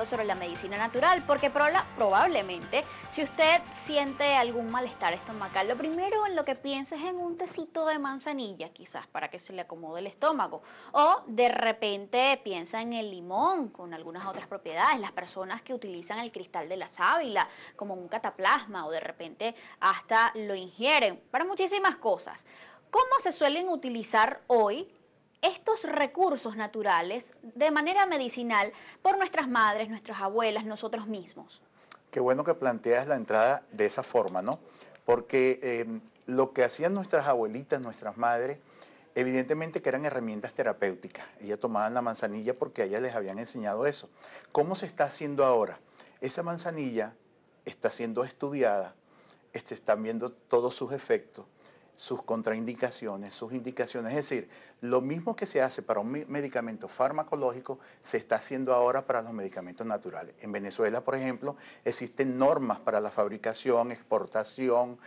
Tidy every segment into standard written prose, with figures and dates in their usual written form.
Sobre la medicina natural, porque probablemente si usted siente algún malestar estomacal, lo primero en lo que piensa es en un tecito de manzanilla, quizás para que se le acomode el estómago, o de repente piensa en el limón con algunas otras propiedades, las personas que utilizan el cristal de la sábila como un cataplasma o de repente hasta lo ingieren para muchísimas cosas. ¿Cómo se suelen utilizar hoy estos recursos naturales de manera medicinal por nuestras madres, nuestras abuelas, nosotros mismos? Qué bueno que planteas la entrada de esa forma, ¿no? Porque lo que hacían nuestras abuelitas, nuestras madres, evidentemente que eran herramientas terapéuticas. Ellas tomaban la manzanilla porque a ellas les habían enseñado eso. ¿Cómo se está haciendo ahora? Esa manzanilla está siendo estudiada, están viendo todos sus efectos, sus contraindicaciones, sus indicaciones. Es decir, lo mismo que se hace para un medicamento farmacológico se está haciendo ahora para los medicamentos naturales. En Venezuela, por ejemplo, existen normas para la fabricación, exportación,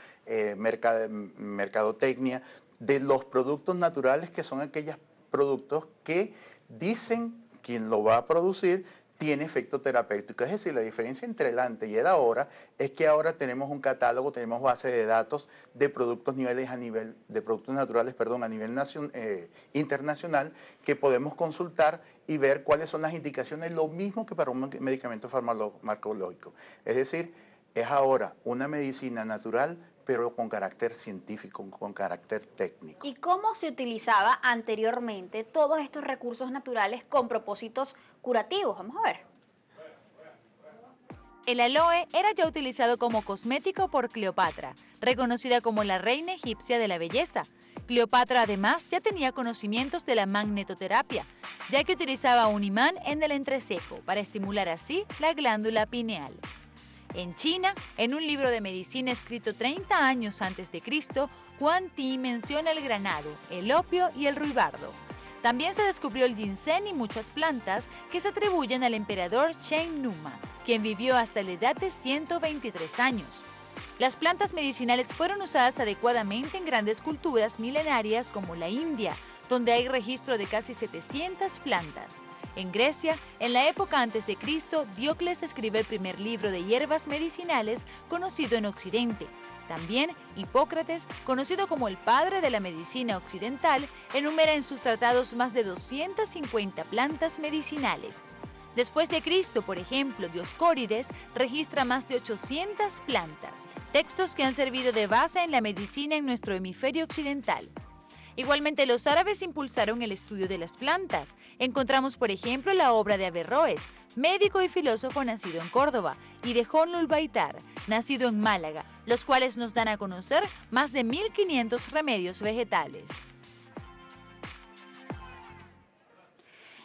mercadotecnia de los productos naturales, que son aquellos productos que dicen quien lo va a producir tiene efecto terapéutico. Es decir, la diferencia entre el antes y el ahora es que ahora tenemos un catálogo, tenemos base de datos de productos de productos naturales, perdón, a nivel internacional, que podemos consultar y ver cuáles son las indicaciones, lo mismo que para un medicamento farmacológico. Es decir, es ahora una medicina natural, pero con carácter científico, con carácter técnico. ¿Y cómo se utilizaba anteriormente todos estos recursos naturales con propósitos curativos? Vamos a ver. El aloe era ya utilizado como cosmético por Cleopatra, reconocida como la reina egipcia de la belleza. Cleopatra además ya tenía conocimientos de la magnetoterapia, ya que utilizaba un imán en el entrecejo para estimular así la glándula pineal. En China, en un libro de medicina escrito 30 años antes de Cristo, Quan Ti menciona el granado, el opio y el ruibarbo. También se descubrió el ginseng y muchas plantas que se atribuyen al emperador Shen Numa, quien vivió hasta la edad de 123 años. Las plantas medicinales fueron usadas adecuadamente en grandes culturas milenarias como la India, donde hay registro de casi 700 plantas. En Grecia, en la época antes de Cristo, Diocles escribe el primer libro de hierbas medicinales conocido en Occidente. También Hipócrates, conocido como el padre de la medicina occidental, enumera en sus tratados más de 250 plantas medicinales. Después de Cristo, por ejemplo, Dioscórides registra más de 800 plantas, textos que han servido de base en la medicina en nuestro hemisferio occidental. Igualmente, los árabes impulsaron el estudio de las plantas. Encontramos, por ejemplo, la obra de Averroes, médico y filósofo nacido en Córdoba, y de Honlul Baitar, nacido en Málaga, los cuales nos dan a conocer más de 1500 remedios vegetales.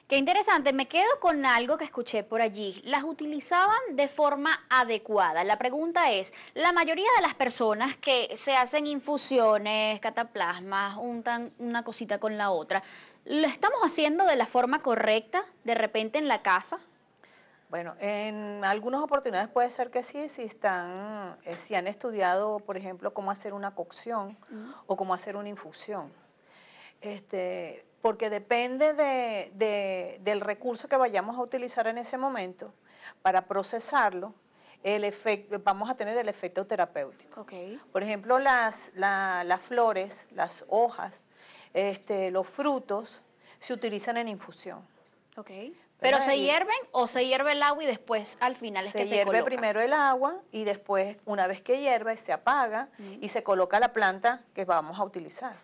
Qué interesante, me quedo con algo que escuché por allí. Las utilizaban de forma adecuada. La pregunta es, la mayoría de las personas que se hacen infusiones, cataplasmas, untan una cosita con la otra, ¿lo estamos haciendo de la forma correcta, de repente en la casa? Bueno, en algunas oportunidades puede ser que sí, si han estudiado, por ejemplo, cómo hacer una cocción o cómo hacer una infusión. Porque depende del recurso que vayamos a utilizar en ese momento para procesarlo, vamos a tener el efecto terapéutico. Okay. Por ejemplo, las flores, las hojas, los frutos se utilizan en infusión. Okay. ¿Pero se hierven o se hierve el agua y después al final es que se coloca? Se hierve primero el agua y después, una vez que hierve, se apaga y se coloca la planta que vamos a utilizar.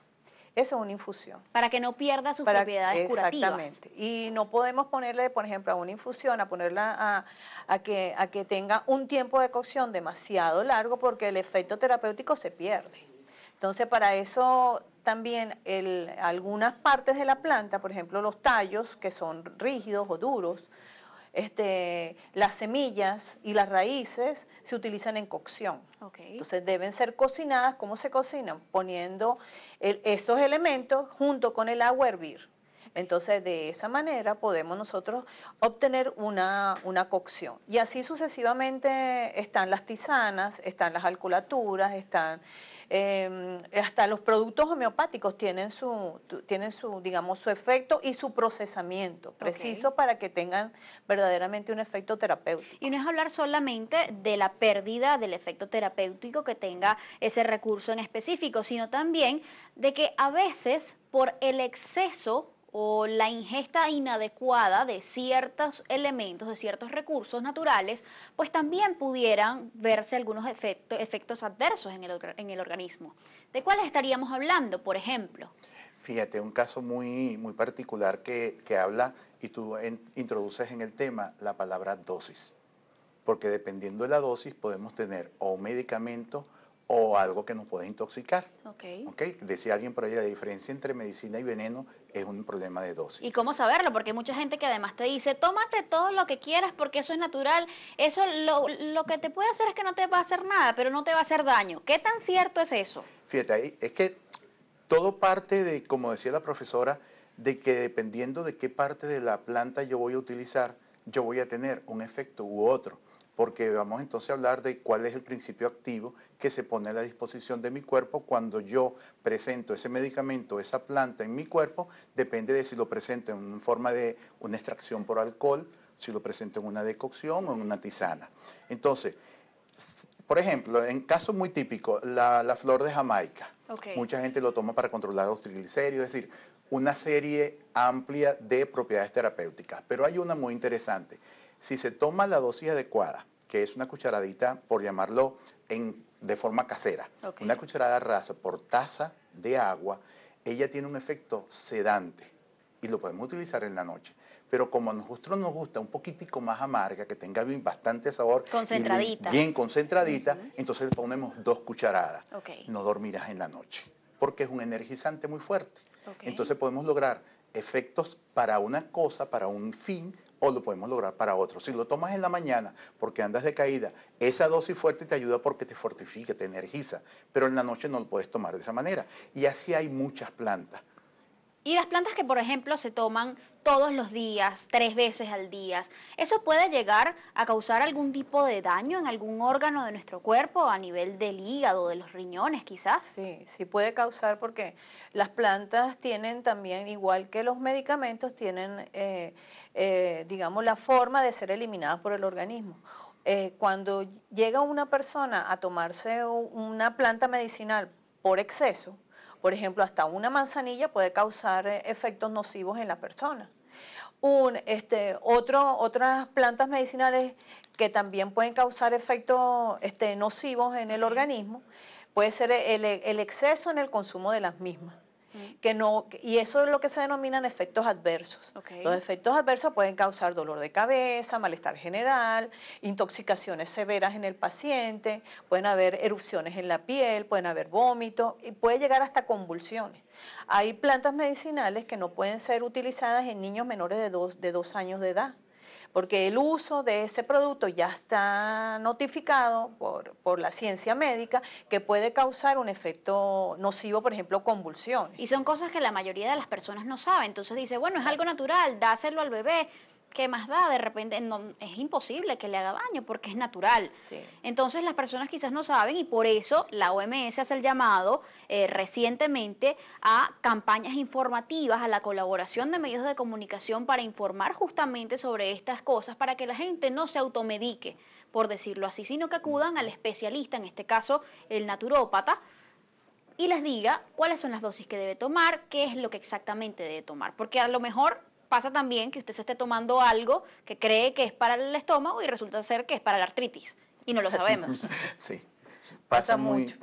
Eso es una infusión. Para que no pierda sus propiedades curativas. Exactamente. Y no podemos ponerle, por ejemplo, a una infusión, a ponerla a que tenga un tiempo de cocción demasiado largo porque el efecto terapéutico se pierde. Entonces, para eso también algunas partes de la planta, por ejemplo, los tallos que son rígidos o duros, las semillas y las raíces se utilizan en cocción. Okay. Entonces deben ser cocinadas. ¿Cómo se cocinan? Poniendo esos elementos junto con el agua a hervir. Entonces de esa manera podemos nosotros obtener una cocción. Y así sucesivamente están las tisanas, están las alcolaturas, están hasta los productos homeopáticos tienen digamos, su efecto y su procesamiento preciso para que tengan verdaderamente un efecto terapéutico. Y no es hablar solamente de la pérdida del efecto terapéutico que tenga ese recurso en específico, sino también de que a veces por el exceso o la ingesta inadecuada de ciertos elementos, de ciertos recursos naturales, pues también pudieran verse algunos efectos adversos en el organismo. ¿De cuáles estaríamos hablando, por ejemplo? Fíjate, un caso muy particular que habla, y tú introduces en el tema la palabra dosis, porque dependiendo de la dosis podemos tener o un medicamento o algo que nos puede intoxicar. ¿Okay? Decía alguien por ahí, la diferencia entre medicina y veneno es un problema de dosis. ¿Y cómo saberlo? Porque hay mucha gente que además te dice, tómate todo lo que quieras porque eso es natural, eso lo que te puede hacer es que no te va a hacer nada, pero no te va a hacer daño. ¿Qué tan cierto es eso? Fíjate, ahí es que todo parte de, como decía la profesora, de que dependiendo de qué parte de la planta yo voy a utilizar, yo voy a tener un efecto u otro. Porque vamos entonces a hablar de cuál es el principio activo que se pone a la disposición de mi cuerpo cuando yo presento ese medicamento, esa planta en mi cuerpo, depende de si lo presento en forma de una extracción por alcohol, si lo presento en una decocción o en una tisana. Entonces, por ejemplo, en casos muy típicos, la flor de Jamaica. Mucha gente lo toma para controlar los triglicéridos, es decir, una serie amplia de propiedades terapéuticas. Pero hay una muy interesante. Si se toma la dosis adecuada, que es una cucharadita, por llamarlo de forma casera, una cucharada rasa por taza de agua, ella tiene un efecto sedante y lo podemos utilizar en la noche. Pero como a nosotros nos gusta un poquitico más amarga, que tenga bastante sabor, concentradita, bien concentradita, entonces le ponemos 2 cucharadas. No dormirás en la noche, porque es un energizante muy fuerte. Entonces podemos lograr efectos para una cosa, para un fin, o lo podemos lograr para otro. Si lo tomas en la mañana porque andas de caída, esa dosis fuerte te ayuda porque te fortifica, te energiza, pero en la noche no lo puedes tomar de esa manera. Y así hay muchas plantas. Y las plantas que, por ejemplo, se toman todos los días, 3 veces al día, ¿eso puede llegar a causar algún tipo de daño en algún órgano de nuestro cuerpo, a nivel del hígado, de los riñones quizás? Sí, sí puede causar porque las plantas tienen también, igual que los medicamentos, tienen, digamos, la forma de ser eliminadas por el organismo. Cuando llega una persona a tomarse una planta medicinal por exceso, por ejemplo, hasta una manzanilla puede causar efectos nocivos en la persona. Otras plantas medicinales que también pueden causar efectos nocivos en el organismo, puede ser el exceso en el consumo de las mismas. Y eso es lo que se denominan efectos adversos. Los efectos adversos pueden causar dolor de cabeza, malestar general, intoxicaciones severas en el paciente, pueden haber erupciones en la piel, pueden haber vómitos y puede llegar hasta convulsiones. Hay plantas medicinales que no pueden ser utilizadas en niños menores de 2 años de edad, porque el uso de ese producto ya está notificado por la ciencia médica que puede causar un efecto nocivo, por ejemplo, convulsiones. Y son cosas que la mayoría de las personas no saben. Entonces dice, bueno, es algo natural, dáselo al bebé. ¿Qué más da? De repente no, es imposible que le haga daño porque es natural. Entonces las personas quizás no saben y por eso la OMS hace el llamado recientemente a campañas informativas, a la colaboración de medios de comunicación para informar justamente sobre estas cosas, para que la gente no se automedique, por decirlo así, sino que acudan al especialista, en este caso el naturópata, y les diga cuáles son las dosis que debe tomar, qué es lo que exactamente debe tomar, porque a lo mejor pasa también que usted se esté tomando algo que cree que es para el estómago y resulta ser que es para la artritis y no lo sabemos. Sí, pasa mucho.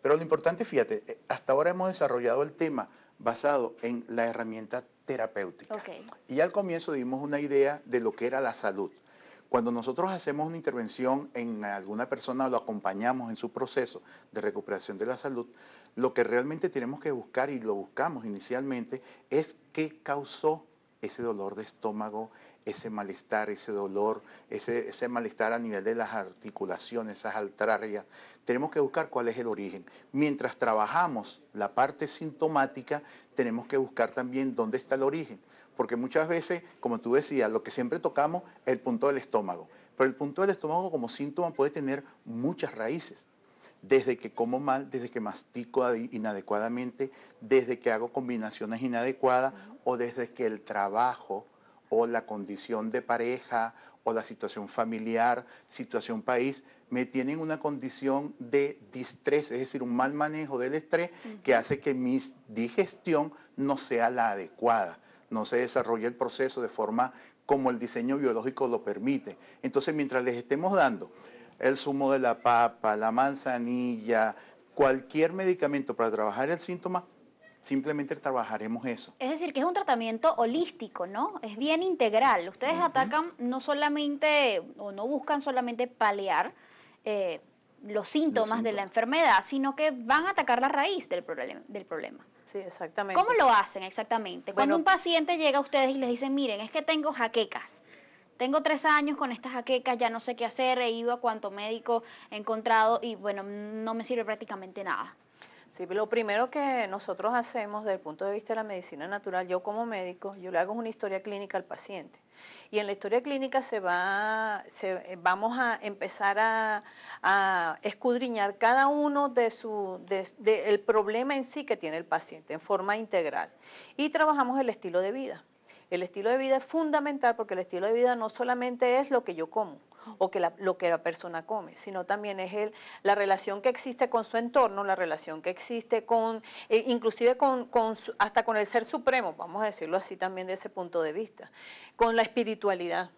Pero lo importante, fíjate, hasta ahora hemos desarrollado el tema basado en la herramienta terapéutica. Y al comienzo dimos una idea de lo que era la salud. Cuando nosotros hacemos una intervención en alguna persona o lo acompañamos en su proceso de recuperación de la salud, lo que realmente tenemos que buscar, y lo buscamos inicialmente, es qué causó ese dolor de estómago, ese malestar, ese dolor, ese malestar a nivel de las articulaciones, esas artralgias. Tenemos que buscar cuál es el origen. Mientras trabajamos la parte sintomática, tenemos que buscar también dónde está el origen. Porque muchas veces, como tú decías, lo que siempre tocamos es el punto del estómago. Pero el punto del estómago como síntoma puede tener muchas raíces. desde que como mal, desde que mastico inadecuadamente, desde que hago combinaciones inadecuadas o desde que el trabajo o la condición de pareja o la situación familiar, situación país, me tienen una condición de distrés, es decir, un mal manejo del estrés que hace que mi digestión no sea la adecuada, no se desarrolle el proceso de forma como el diseño biológico lo permite. Entonces, mientras les estemos dando el zumo de la papa, la manzanilla, cualquier medicamento para trabajar el síntoma, simplemente trabajaremos eso. Es decir, que es un tratamiento holístico, ¿no? Es bien integral. Ustedes atacan no solamente, o no buscan solamente paliar los síntomas de la enfermedad, sino que van a atacar la raíz del problema. Sí, exactamente. ¿Cómo lo hacen exactamente? Cuando un paciente llega a ustedes y les dice, miren, es que tengo jaquecas. Tengo 3 años con estas jaquecas, ya no sé qué hacer, he ido a cuanto médico he encontrado y bueno, no me sirve prácticamente nada. Sí, lo primero que nosotros hacemos desde el punto de vista de la medicina natural, yo como médico, yo le hago una historia clínica al paciente. Y en la historia clínica vamos a empezar a escudriñar cada uno del problema en sí que tiene el paciente en forma integral. Y trabajamos el estilo de vida. El estilo de vida es fundamental porque el estilo de vida no solamente es lo que yo como o lo que la persona come, sino también es la relación que existe con su entorno, la relación que existe inclusive hasta con el Ser Supremo, vamos a decirlo así también de ese punto de vista, con la espiritualidad,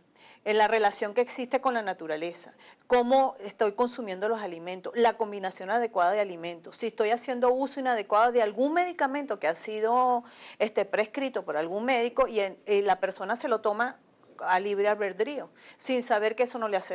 en la relación que existe con la naturaleza, cómo estoy consumiendo los alimentos, la combinación adecuada de alimentos, si estoy haciendo uso inadecuado de algún medicamento que ha sido prescrito por algún médico y la persona se lo toma a libre albedrío, sin saber que eso no le hace